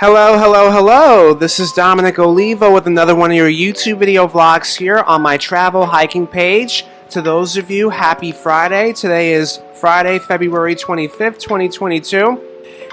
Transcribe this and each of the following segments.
Hello, hello, hello! This is Dominic Olivo with another one of your YouTube video vlogs here on my travel hiking page. To those of you, happy Friday. Today is Friday, February 25th, 2022.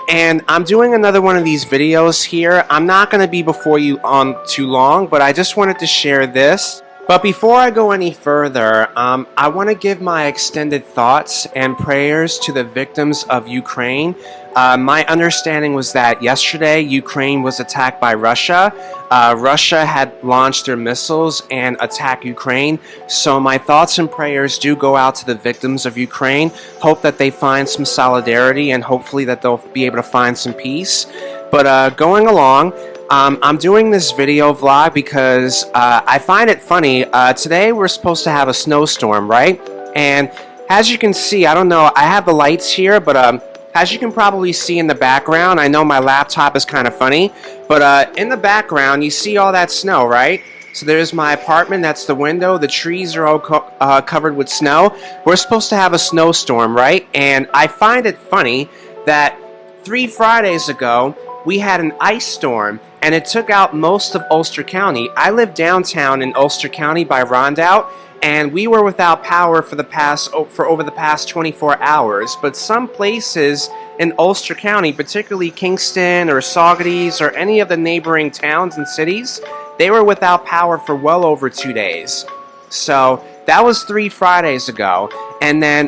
And I'm doing another one of these videos here. I'm not going to be before you on too long, but I just wanted to share this. But before I go any further, I want to give my extended thoughts and prayers to the victims of Ukraine. My understanding was that yesterday Ukraine was attacked by Russia. Russia had launched their missiles and attacked Ukraine. So my thoughts and prayers do go out to the victims of Ukraine. Hope that they find some solidarity and hopefully that they'll be able to find some peace. But going along, I'm doing this video vlog because I find it funny. Today we're supposed to have a snowstorm, right? And as you can see, I don't know, I have the lights here, but as you can probably see in the background, I know my laptop is kind of funny, but in the background you see all that snow, right? So there's my apartment, that's the window, the trees are all covered with snow. We're supposed to have a snowstorm, right? And I find it funny that 3 Fridays ago we had an ice storm and it took out most of Ulster County. I live downtown in Ulster County by Rondout, and we were without power for over the past 24 hours. But some places in Ulster County, particularly Kingston or Saugerties or any of the neighboring towns and cities, they were without power for well over 2 days. So that was 3 Fridays ago. And then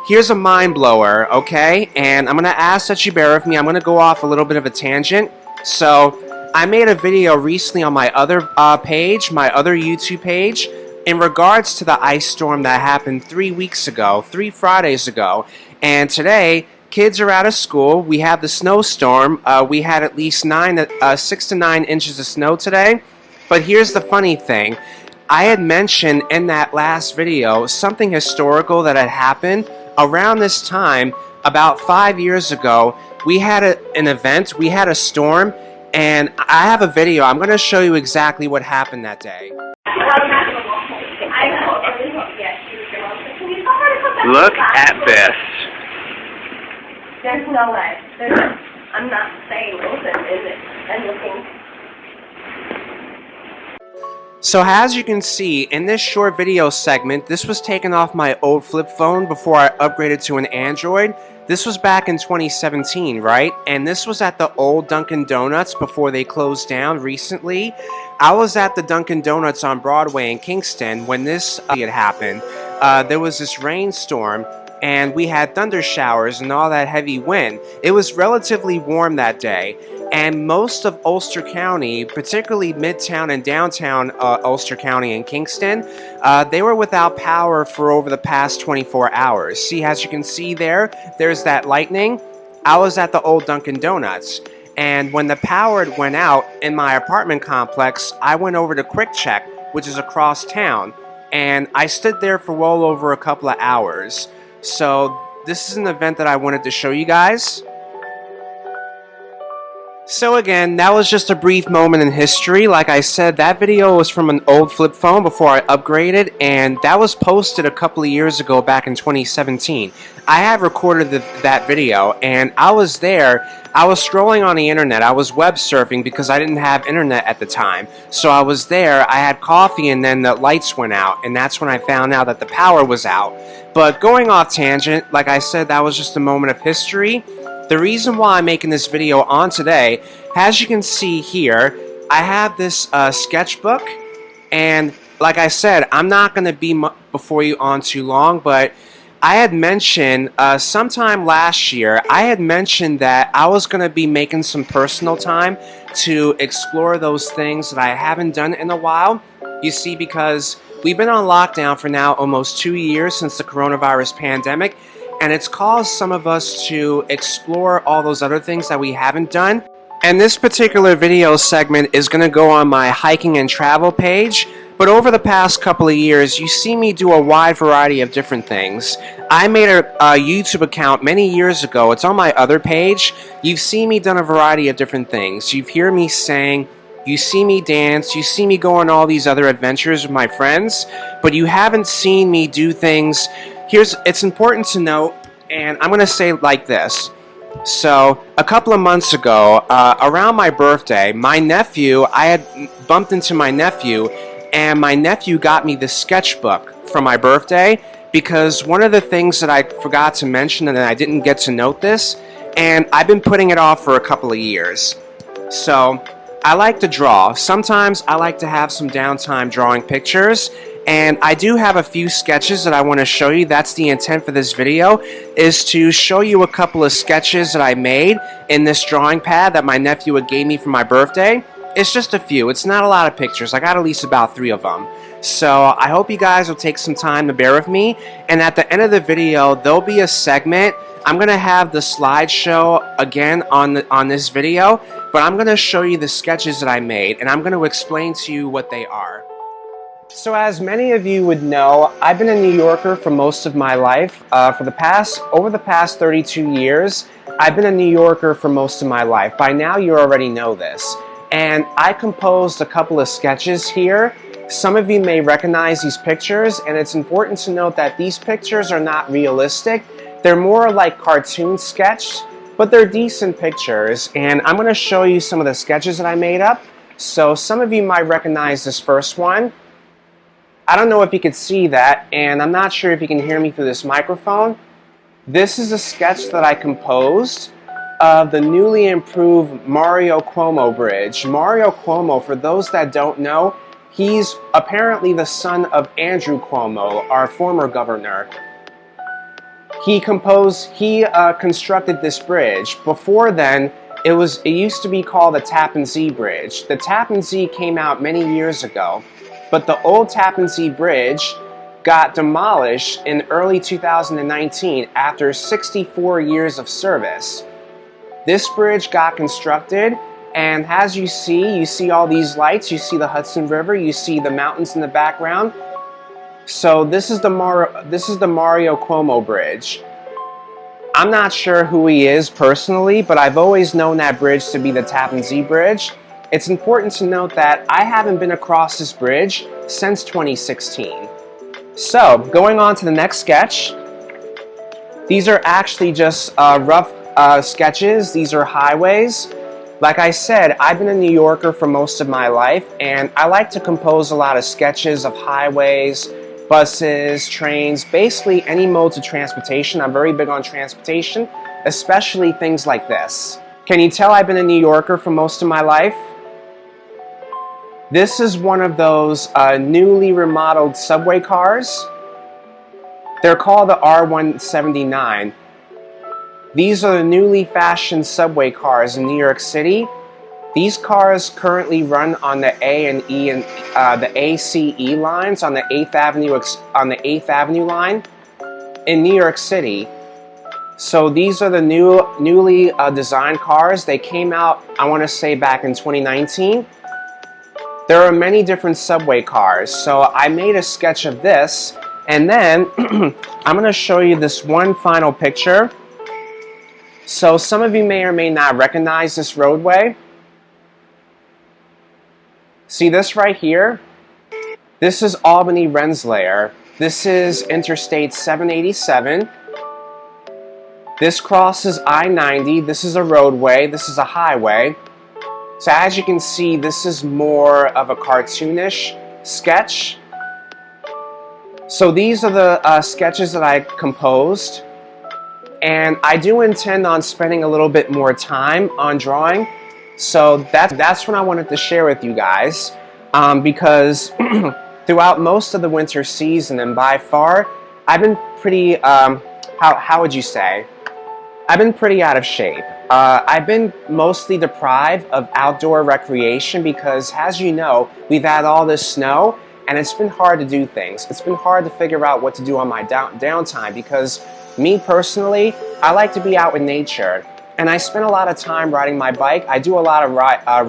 here's a mind blower, okay? And I'm gonna ask that you bear with me. I'm gonna go off a little bit of a tangent. So I made a video recently on my other page, my other YouTube page, in regards to the ice storm that happened 3 Fridays ago. And today, kids are out of school. We have the snowstorm. We had at least 6 to 9 inches of snow today. But here's the funny thing. I had mentioned in that last video something historical that had happened around this time. About 5 years ago, we had an event, we had a storm, and I have a video. I'm going to show you exactly what happened that day. Look at this. There's no way. I'm not saying open, is it? And looking. So as you can see in this short video segment, this was taken off my old flip phone before I upgraded to an Android. This was back in 2017, right? And this was at the old Dunkin Donuts before they closed down recently. I was at the Dunkin Donuts on Broadway in Kingston when this had happened. There was this rainstorm and we had thunder showers and all that heavy wind. It was relatively warm that day, and most of Ulster County, particularly Midtown and downtown Ulster County and Kingston, they were without power for over the past 24 hours. See, as you can see there's that lightning. I was at the old Dunkin Donuts, and when the power went out in my apartment complex, I went over to Quick Check, which is across town, and I stood there for well over a couple of hours. So this is an event that I wanted to show you guys. So again, that was just a brief moment in history. Like I said, that video was from an old flip phone before I upgraded, and that was posted a couple of years ago back in 2017. I have recorded that video, and I was there. I was scrolling on the internet. I was web surfing because I didn't have internet at the time. So I was there, I had coffee, and then the lights went out, and that's when I found out that the power was out. But going off tangent, like I said, that was just a moment of history. The reason why I'm making this video on today, as you can see here, I have this sketchbook, and like I said, I'm not going to be before you on too long, but I had mentioned sometime last year, I had mentioned that I was going to be making some personal time to explore those things that I haven't done in a while. You see, because we've been on lockdown for now almost 2 years since the coronavirus pandemic, and it's caused some of us to explore all those other things that we haven't done. And this particular video segment is going to go on my hiking and travel page. But over the past couple of years, you see me do a wide variety of different things. I made a YouTube account many years ago. It's on my other page. You've seen me done a variety of different things. You've heard me saying, You see me dance, you see me go on all these other adventures with my friends, but you haven't seen me do things. It's important to note, and I'm going to say it like this. So, a couple of months ago, around my birthday, I had bumped into my nephew, and my nephew got me this sketchbook for my birthday, because one of the things that I forgot to mention, and I didn't get to note this, and I've been putting it off for a couple of years. So, I like to draw. Sometimes I like to have some downtime drawing pictures, and I do have a few sketches that I want to show you. That's the intent for this video, is to show you a couple of sketches that I made in this drawing pad that my nephew gave me for my birthday. It's just a few. It's not a lot of pictures. I got at least about 3 of them. So I hope you guys will take some time to bear with me, and at the end of the video there'll be a segment. I'm going to have the slideshow again on this video, but I'm going to show you the sketches that I made, and I'm going to explain to you what they are. So as many of you would know, I've been a New Yorker for most of my life. Over the past 32 years, I've been a New Yorker for most of my life. By now you already know this. And I composed a couple of sketches here. Some of you may recognize these pictures, and it's important to note that these pictures are not realistic. They're more like cartoon sketch, but they're decent pictures, and I'm going to show you some of the sketches that I made up. So some of you might recognize this first one. I don't know if you can see that, and I'm not sure if you can hear me through this microphone. This is a sketch that I composed of the newly improved Mario Cuomo Bridge. Mario Cuomo, for those that don't know, he's apparently the son of Andrew Cuomo, our former governor. He constructed this bridge. Before then, it used to be called the Tappan Zee Bridge. The Tappan Zee came out many years ago, but the old Tappan Zee Bridge got demolished in early 2019 after 64 years of service. This bridge got constructed, and as you see all these lights, you see the Hudson River, you see the mountains in the background. So this is the Mario Cuomo Bridge. I'm not sure who he is personally, but I've always known that bridge to be the Tappan Zee Bridge. It's important to note that I haven't been across this bridge since 2016. So, going on to the next sketch. These are actually just rough sketches. These are highways. Like I said, I've been a New Yorker for most of my life, and I like to compose a lot of sketches of highways, buses, trains, basically any modes of transportation. I'm very big on transportation, especially things like this. Can you tell I've been a New Yorker for most of my life? This is one of those newly remodeled subway cars. They're called the R179. These are the newly fashioned subway cars in New York City. These cars currently run on the A and E and the ACE lines on the 8th Avenue line in New York City. So these are the newly designed cars. They came out, I want to say, back in 2019. There are many different subway cars. So I made a sketch of this, and then I'm going to show you this one final picture. So some of you may or may not recognize this roadway. See this right here? This is Albany Rensselaer. This is Interstate 787. This crosses I-90. This is a roadway. This is a highway. So as you can see, this is more of a cartoonish sketch. So these are the sketches that I composed. And I do intend on spending a little bit more time on drawing. So that's what I wanted to share with you guys. Because throughout most of the winter season, and by far, I've been pretty, how would you say? I've been pretty out of shape. I've been mostly deprived of outdoor recreation because, as you know, we've had all this snow, and it's been hard to do things. It's been hard to figure out what to do on my downtime because me personally, I like to be out in nature, and I spend a lot of time riding my bike. I do a lot of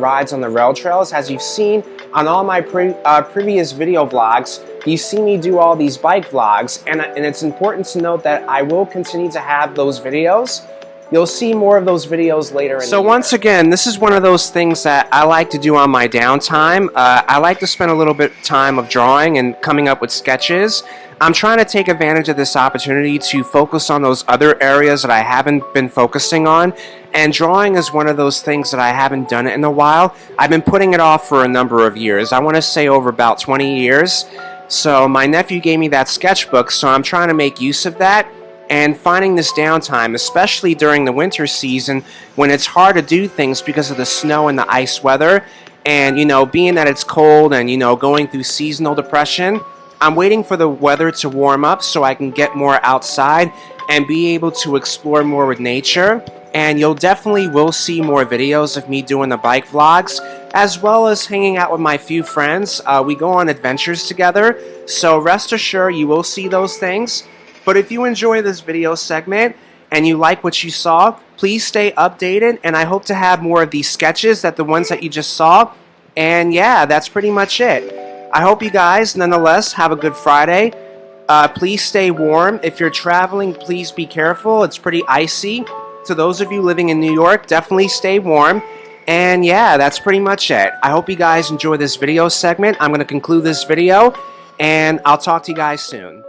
rides on the rail trails. As you've seen on all my previous video vlogs, you see me do all these bike vlogs, and it's important to note that I will continue to have those videos. You'll see more of those videos later. So once again, this is one of those things that I like to do on my downtime. I like to spend a little bit of time of drawing and coming up with sketches. I'm trying to take advantage of this opportunity to focus on those other areas that I haven't been focusing on. And drawing is one of those things that I haven't done it in a while. I've been putting it off for a number of years. I want to say over about 20 years. So my nephew gave me that sketchbook, so I'm trying to make use of that. And finding this downtime, especially during the winter season when it's hard to do things because of the snow and the ice weather, and being that it's cold and going through seasonal depression, I'm waiting for the weather to warm up so I can get more outside and be able to explore more with nature. And you'll definitely will see more videos of me doing the bike vlogs, as well as hanging out with my few friends. We go on adventures together, so rest assured you will see those things. But if you enjoy this video segment and you like what you saw, please stay updated, and I hope to have more of these sketches than the ones that you just saw. And yeah, that's pretty much it. I hope you guys, nonetheless, have a good Friday. Please stay warm. If you're traveling, please be careful. It's pretty icy. To those of you living in New York, definitely stay warm. And yeah, that's pretty much it. I hope you guys enjoy this video segment. I'm going to conclude this video, and I'll talk to you guys soon.